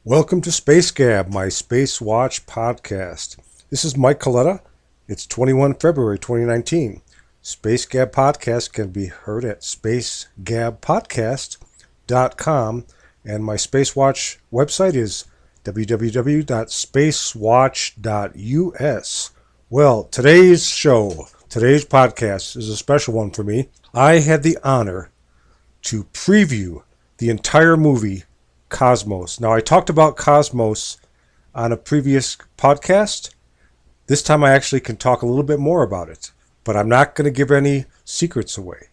Welcome to SpaceGab, my Space Watch podcast. This is Mike Coletta. It's 21 February 2019. SpaceGab Podcasts can be heard at SpaceGabPodcast.com, and my Space Watch website is www.spacewatch.us. Well, today's podcast is a special one for me. I had the honor to preview the entire movie Cosmos. Now, I talked about Cosmos on a previous podcast. This time I actually can talk a little bit more about it, but I'm not going to give any secrets away.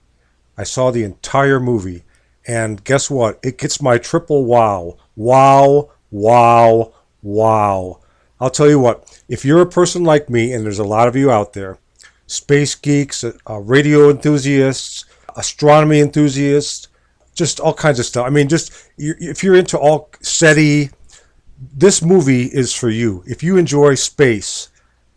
I saw the entire movie, and guess what? It gets my triple wow. Wow, wow, wow. I'll tell you what, if you're a person like me, and there's a lot of you out there, space geeks, radio enthusiasts, astronomy enthusiasts, just all kinds of stuff. I mean, just if you're into all SETI, this movie is for you. If you enjoy space,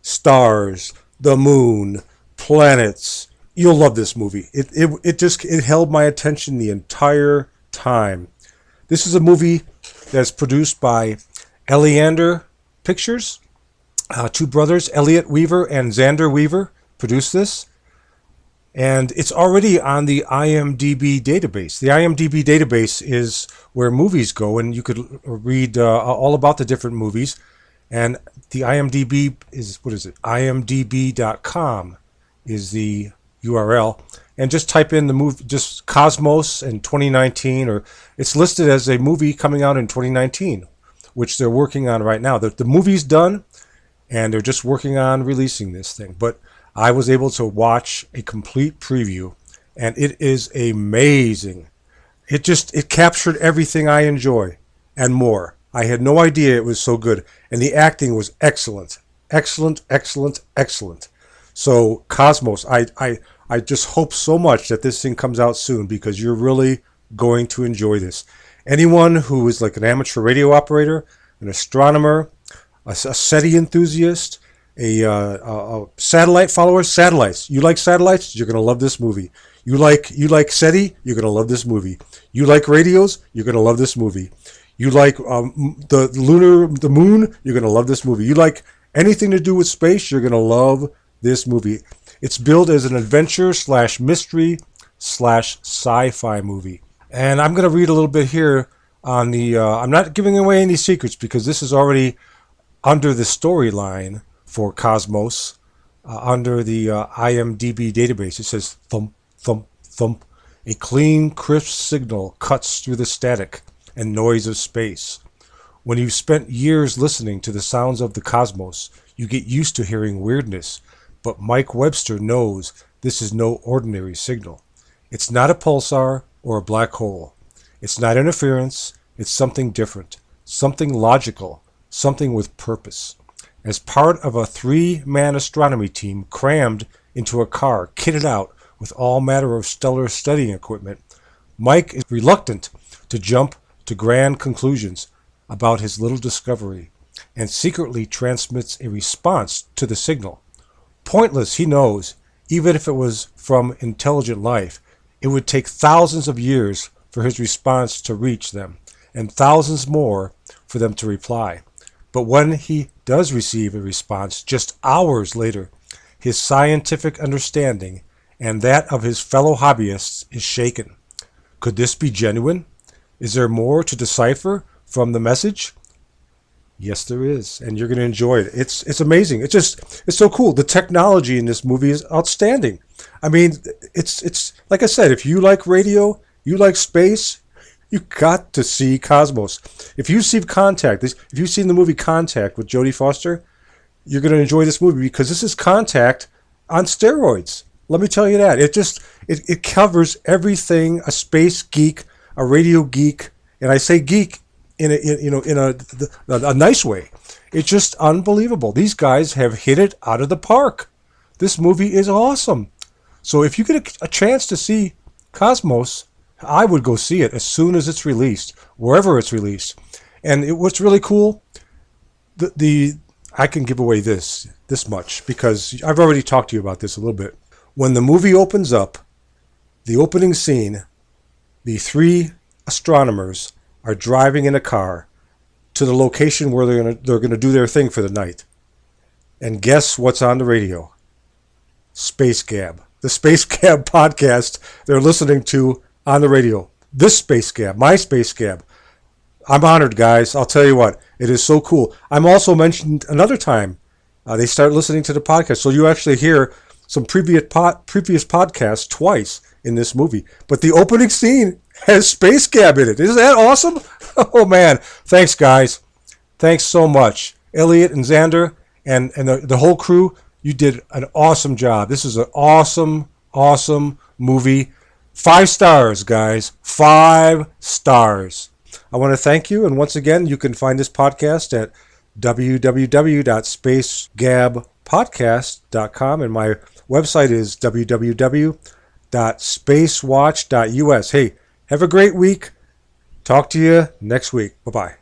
stars, the moon, planets, you'll love this movie. It held my attention the entire time. This is a movie that's produced by Eleander Pictures. Two brothers, Elliot Weaver and Xander Weaver, produced this. And it's already on the IMDb database. The IMDb database is where movies go, and you could read all about the different movies. And the IMDb is, imdb.com is the URL. And just type in the movie, just Cosmos in 2019, or it's listed as a movie coming out in 2019, which they're working on right now. The movie's done, and they're just working on releasing this thing. But I was able to watch a complete preview, and it is amazing. It captured everything I enjoy and more. I had no idea it was so good, and the acting was excellent. Excellent, excellent, excellent. So Cosmos, I just hope so much that this thing comes out soon, because you're really going to enjoy this. Anyone who is like an amateur radio operator, an astronomer, a SETI enthusiast, a satellite follower, satellites. You like satellites? You're going to love this movie. You like SETI? You're going to love this movie. You like radios? You're going to love this movie. You like the moon? You're going to love this movie. You like anything to do with space? You're going to love this movie. It's billed as an adventure / mystery / sci-fi movie. And I'm going to read a little bit here on the. I'm not giving away any secrets, because this is already under the storyline for Cosmos, under the IMDb database. It says thump, thump, thump. A clean, crisp signal cuts through the static and noise of space. When you've spent years listening to the sounds of the cosmos, you get used to hearing weirdness. But Mike Webster knows this is no ordinary signal. It's not a pulsar or a black hole. It's not interference. It's something different, something logical, something with purpose. As part of a 3-man astronomy team crammed into a car kitted out with all manner of stellar studying equipment, Mike is reluctant to jump to grand conclusions about his little discovery, and secretly transmits a response to the signal. Pointless, he knows. Even if it was from intelligent life, it would take thousands of years for his response to reach them, and thousands more for them to reply. But when he does receive a response just hours later, his scientific understanding and that of his fellow hobbyists is shaken. Could this be genuine? Is there more to decipher from the message? Yes, there is, and you're going to enjoy it. It's amazing. It's so cool. The technology in this movie is outstanding. I mean, it's like I said, if you like radio, you like space, you got to see Cosmos. If you've seen the movie Contact with Jodie Foster, you're going to enjoy this movie, because this is Contact on steroids. Let me tell you that. It covers everything a space geek, a radio geek, and I say geek in a nice way. It's just unbelievable. These guys have hit it out of the park. This movie is awesome. So if you get a chance to see Cosmos, I would go see it as soon as it's released, wherever it's released. And what's really cool, I can give away this much, because I've already talked to you about this a little bit. When the movie opens up, the opening scene, the 3 astronomers are driving in a car to the location where they're gonna do their thing for the night. And guess what's on the radio? SpaceGab. The SpaceGab podcast they're listening to on the radio. This SpaceGab, my SpaceGab. I'm honored, guys. I'll tell you what, it is so cool. I'm also mentioned another time. They start listening to the podcast, so you actually hear some previous podcasts twice in this movie. But the opening scene has SpaceGab in it. Isn't that awesome? Oh man, thanks guys. Thanks so much, Elliot and Xander and the whole crew. You did an awesome job. This is an awesome movie. 5 stars, guys. 5 stars. I want to thank you, and once again, you can find this podcast at www.spacegabpodcast.com, and my website is www.spacewatch.us. Hey, have a great week. Talk to you next week. Bye-bye.